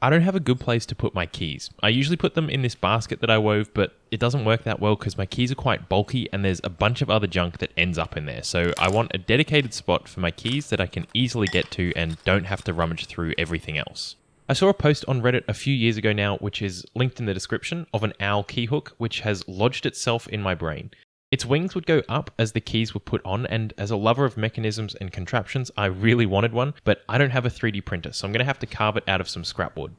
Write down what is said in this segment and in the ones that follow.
I don't have a good place to put my keys. I usually put them in this basket that I wove, but it doesn't work that well because my keys are quite bulky and there's a bunch of other junk that ends up in there. So I want a dedicated spot for my keys that I can easily get to and don't have to rummage through everything else. I saw a post on Reddit a few years ago now, which is linked in the description, of an owl key hook which has lodged itself in my brain. Its wings would go up as the keys were put on, and as a lover of mechanisms and contraptions, I really wanted one, but I don't have a 3D printer, so I'm going to have to carve it out of some scrap wood.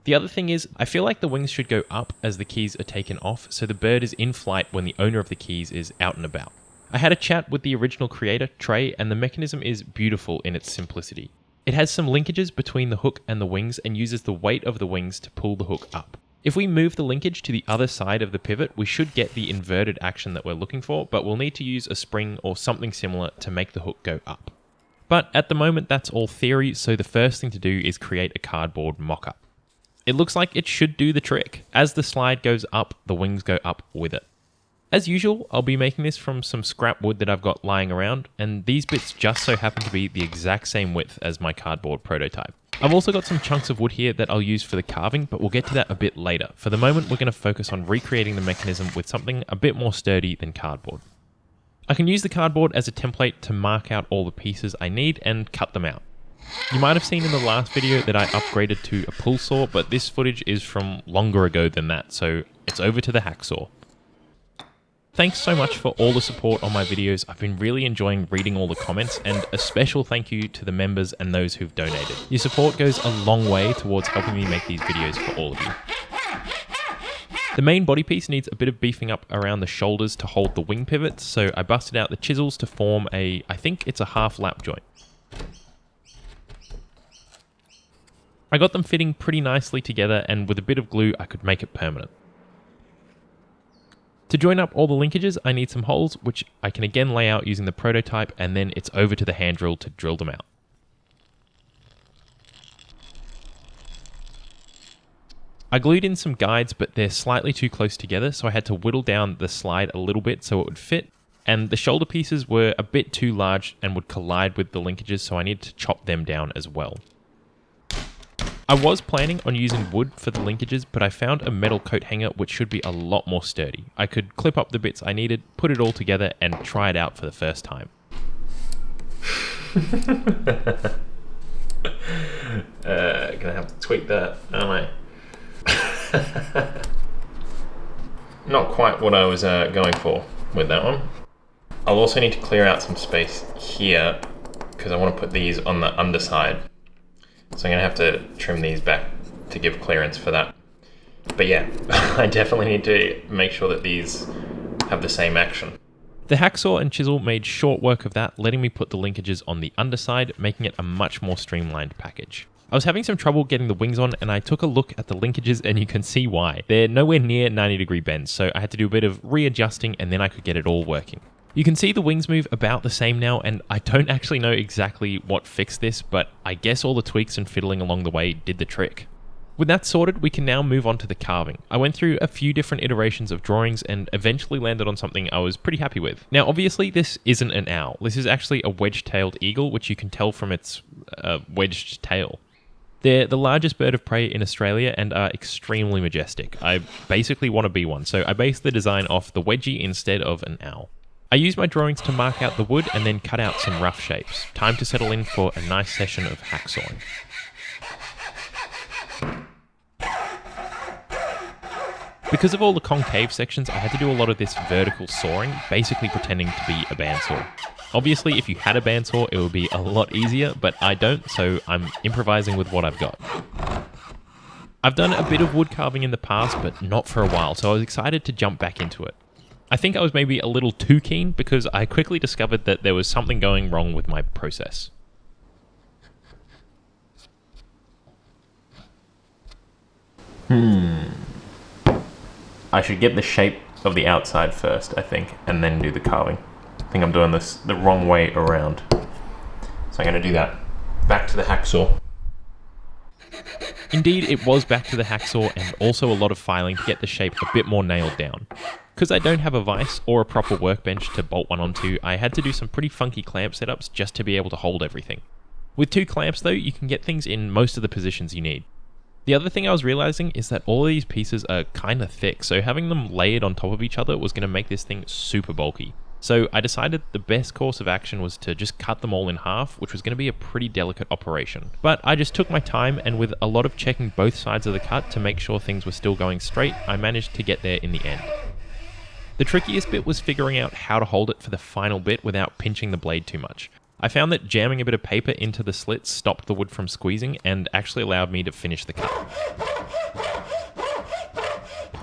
The other thing is, I feel like the wings should go up as the keys are taken off, so the bird is in flight when the owner of the keys is out and about. I had a chat with the original creator, Trey, and the mechanism is beautiful in its simplicity. It has some linkages between the hook and the wings and uses the weight of the wings to pull the hook up. If we move the linkage to the other side of the pivot, we should get the inverted action that we're looking for, but we'll need to use a spring or something similar to make the hook go up. But at the moment, that's all theory, so the first thing to do is create a cardboard mock-up. It looks like it should do the trick. As the slide goes up, the wings go up with it. As usual, I'll be making this from some scrap wood that I've got lying around, and these bits just so happen to be the exact same width as my cardboard prototype. I've also got some chunks of wood here that I'll use for the carving, but we'll get to that a bit later. For the moment, we're going to focus on recreating the mechanism with something a bit more sturdy than cardboard. I can use the cardboard as a template to mark out all the pieces I need and cut them out. You might have seen in the last video that I upgraded to a pull saw, but this footage is from longer ago than that, so it's over to the hacksaw. Thanks so much for all the support on my videos. I've been really enjoying reading all the comments, and a special thank you to the members and those who've donated. Your support goes a long way towards helping me make these videos for all of you. The main body piece needs a bit of beefing up around the shoulders to hold the wing pivots, so I busted out the chisels to form I think it's a half lap joint. I got them fitting pretty nicely together, and with a bit of glue I could make it permanent. To join up all the linkages, I need some holes, which I can again lay out using the prototype, and then it's over to the hand drill to drill them out. I glued in some guides, but they're slightly too close together, so I had to whittle down the slide a little bit so it would fit, and the shoulder pieces were a bit too large and would collide with the linkages, so I needed to chop them down as well. I was planning on using wood for the linkages, but I found a metal coat hanger which should be a lot more sturdy. I could clip up the bits I needed, put it all together, and try it out for the first time. Gonna have to tweak that, aren't I? Not quite what I was going for with that one. I'll also need to clear out some space here because I want to put these on the underside. So I'm going to have to trim these back to give clearance for that. But yeah, I definitely need to make sure that these have the same action. The hacksaw and chisel made short work of that, letting me put the linkages on the underside, making it a much more streamlined package. I was having some trouble getting the wings on, and I took a look at the linkages and you can see why. They're nowhere near 90-degree bends, so I had to do a bit of readjusting and then I could get it all working. You can see the wings move about the same now, and I don't actually know exactly what fixed this, but I guess all the tweaks and fiddling along the way did the trick. With that sorted, we can now move on to the carving. I went through a few different iterations of drawings and eventually landed on something I was pretty happy with. Now obviously this isn't an owl, this is actually a wedge-tailed eagle, which you can tell from its wedged tail. They're the largest bird of prey in Australia and are extremely majestic. I basically want to be one, so I based the design off the wedgie instead of an owl. I used my drawings to mark out the wood and then cut out some rough shapes. Time to settle in for a nice session of hacksawing. Because of all the concave sections, I had to do a lot of this vertical sawing, basically pretending to be a bandsaw. Obviously, if you had a bandsaw, it would be a lot easier, but I don't, so I'm improvising with what I've got. I've done a bit of wood carving in the past, but not for a while, so I was excited to jump back into it. I think I was maybe a little too keen because I quickly discovered that there was something going wrong with my process. I should get the shape of the outside first, I think, and then do the carving. I think I'm doing this the wrong way around. So I'm going to do that. Back to the hacksaw. Indeed, it was back to the hacksaw and also a lot of filing to get the shape a bit more nailed down. Because I don't have a vise or a proper workbench to bolt one onto, I had to do some pretty funky clamp setups just to be able to hold everything. With 2 clamps though, you can get things in most of the positions you need. The other thing I was realizing is that all of these pieces are kind of thick, so having them layered on top of each other was going to make this thing super bulky. So I decided the best course of action was to just cut them all in half, which was going to be a pretty delicate operation. But I just took my time, and with a lot of checking both sides of the cut to make sure things were still going straight, I managed to get there in the end. The trickiest bit was figuring out how to hold it for the final bit without pinching the blade too much. I found that jamming a bit of paper into the slits stopped the wood from squeezing and actually allowed me to finish the cut.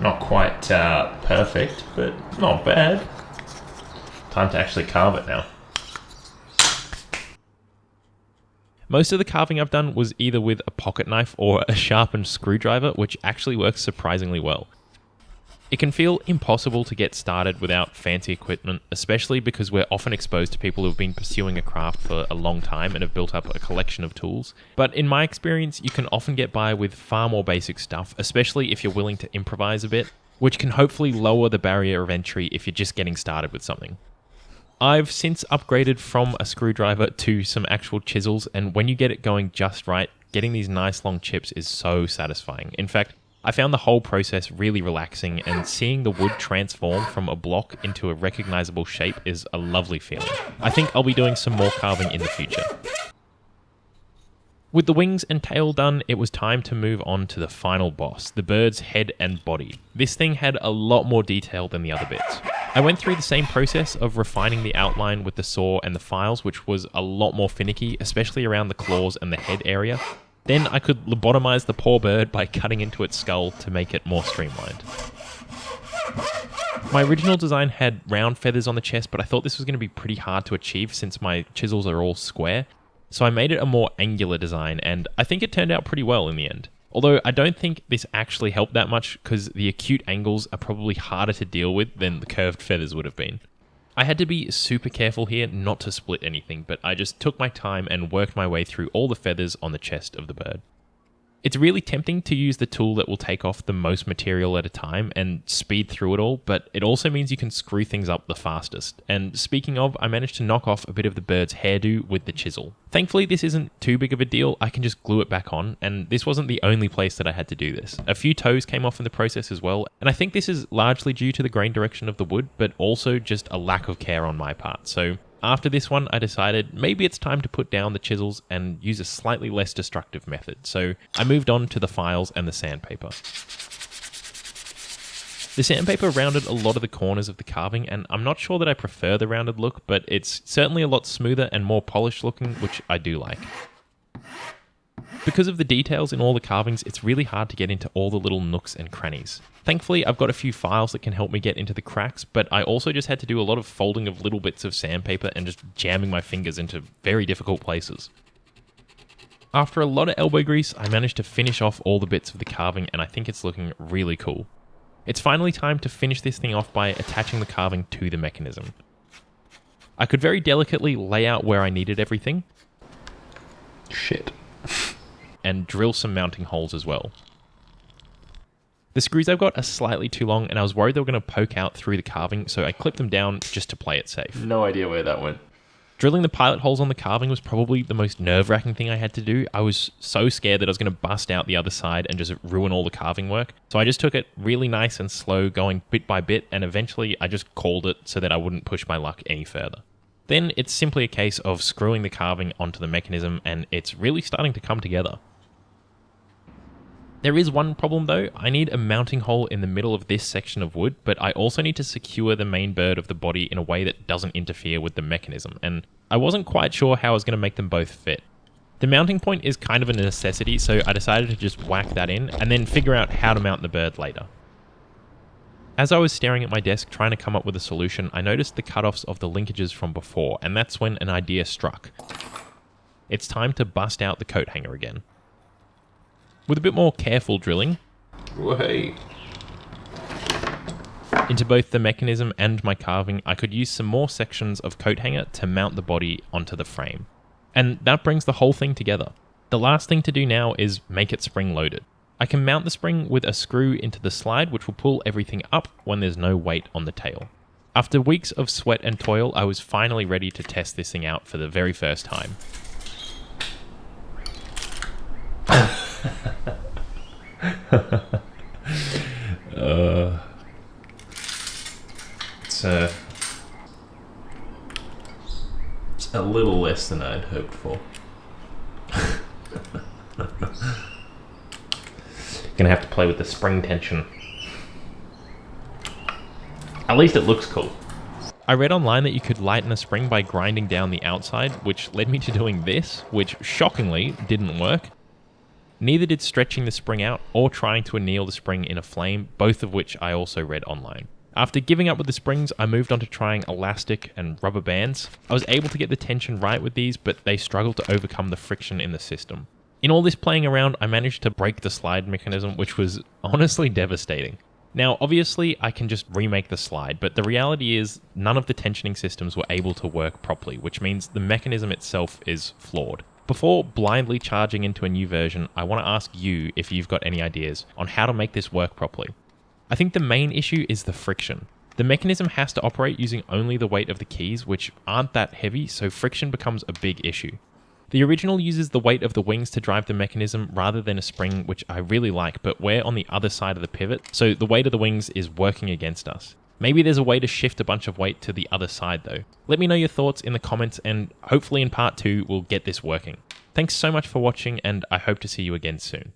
Not quite perfect, but not bad. Time to actually carve it now. Most of the carving I've done was either with a pocket knife or a sharpened screwdriver, which actually works surprisingly well. It can feel impossible to get started without fancy equipment, especially because we're often exposed to people who've been pursuing a craft for a long time and have built up a collection of tools. But in my experience, you can often get by with far more basic stuff, especially if you're willing to improvise a bit, which can hopefully lower the barrier of entry if you're just getting started with something. I've since upgraded from a screwdriver to some actual chisels, and when you get it going just right, getting these nice long chips is so satisfying. In fact, I found the whole process really relaxing, and seeing the wood transform from a block into a recognizable shape is a lovely feeling. I think I'll be doing some more carving in the future. With the wings and tail done, it was time to move on to the final boss, the bird's head and body. This thing had a lot more detail than the other bits. I went through the same process of refining the outline with the saw and the files, which was a lot more finicky, especially around the claws and the head area. Then I could lobotomize the poor bird by cutting into its skull to make it more streamlined. My original design had round feathers on the chest, but I thought this was going to be pretty hard to achieve since my chisels are all square. So I made it a more angular design, and I think it turned out pretty well in the end. Although I don't think this actually helped that much because the acute angles are probably harder to deal with than the curved feathers would have been. I had to be super careful here not to split anything, but I just took my time and worked my way through all the feathers on the chest of the bird. It's really tempting to use the tool that will take off the most material at a time and speed through it all, but it also means you can screw things up the fastest. And speaking of, I managed to knock off a bit of the bird's hairdo with the chisel. Thankfully, this isn't too big of a deal. I can just glue it back on, and this wasn't the only place that I had to do this. A few toes came off in the process as well, and I think this is largely due to the grain direction of the wood, but also just a lack of care on my part. So after this one, I decided maybe it's time to put down the chisels and use a slightly less destructive method. So I moved on to the files and the sandpaper. The sandpaper rounded a lot of the corners of the carving, and I'm not sure that I prefer the rounded look, but it's certainly a lot smoother and more polished looking, which I do like. Because of the details in all the carvings, it's really hard to get into all the little nooks and crannies. Thankfully, I've got a few files that can help me get into the cracks, but I also just had to do a lot of folding of little bits of sandpaper and just jamming my fingers into very difficult places. After a lot of elbow grease, I managed to finish off all the bits of the carving, and I think it's looking really cool. It's finally time to finish this thing off by attaching the carving to the mechanism. I could very delicately lay out where I needed everything. Shit. And drill some mounting holes as well. The screws I've got are slightly too long, and I was worried they were going to poke out through the carving, so I clipped them down just to play it safe. No idea where that went. Drilling the pilot holes on the carving was probably the most nerve-wracking thing I had to do. I was so scared that I was going to bust out the other side and just ruin all the carving work. So I just took it really nice and slow, going bit by bit, and eventually I just called it so that I wouldn't push my luck any further. Then it's simply a case of screwing the carving onto the mechanism, and it's really starting to come together. There is one problem though. I need a mounting hole in the middle of this section of wood, but I also need to secure the main bird of the body in a way that doesn't interfere with the mechanism, and I wasn't quite sure how I was going to make them both fit. The mounting point is kind of a necessity, so I decided to just whack that in and then figure out how to mount the bird later. As I was staring at my desk trying to come up with a solution, I noticed the cutoffs of the linkages from before, and that's when an idea struck. It's time to bust out the coat hanger again. With a bit more careful drilling into both the mechanism and my carving, I could use some more sections of coat hanger to mount the body onto the frame. And that brings the whole thing together. The last thing to do now is make it spring loaded. I can mount the spring with a screw into the slide, which will pull everything up when there's no weight on the tail. After weeks of sweat and toil, I was finally ready to test this thing out for the very first time. It's a little less than I'd hoped for. Gonna have to play with the spring tension. At least it looks cool. I read online that you could lighten a spring by grinding down the outside, which led me to doing this, which shockingly didn't work. Neither did stretching the spring out or trying to anneal the spring in a flame, both of which I also read online. After giving up with the springs, I moved on to trying elastic and rubber bands. I was able to get the tension right with these, but they struggled to overcome the friction in the system. In all this playing around, I managed to break the slide mechanism, which was honestly devastating. Now, obviously, I can just remake the slide, but the reality is none of the tensioning systems were able to work properly, which means the mechanism itself is flawed. Before blindly charging into a new version, I want to ask you if you've got any ideas on how to make this work properly. I think the main issue is the friction. The mechanism has to operate using only the weight of the keys, which aren't that heavy, so friction becomes a big issue. The original uses the weight of the wings to drive the mechanism rather than a spring, which I really like, but we're on the other side of the pivot, so the weight of the wings is working against us. Maybe there's a way to shift a bunch of weight to the other side though. Let me know your thoughts in the comments, and hopefully in part 2 we'll get this working. Thanks so much for watching, and I hope to see you again soon.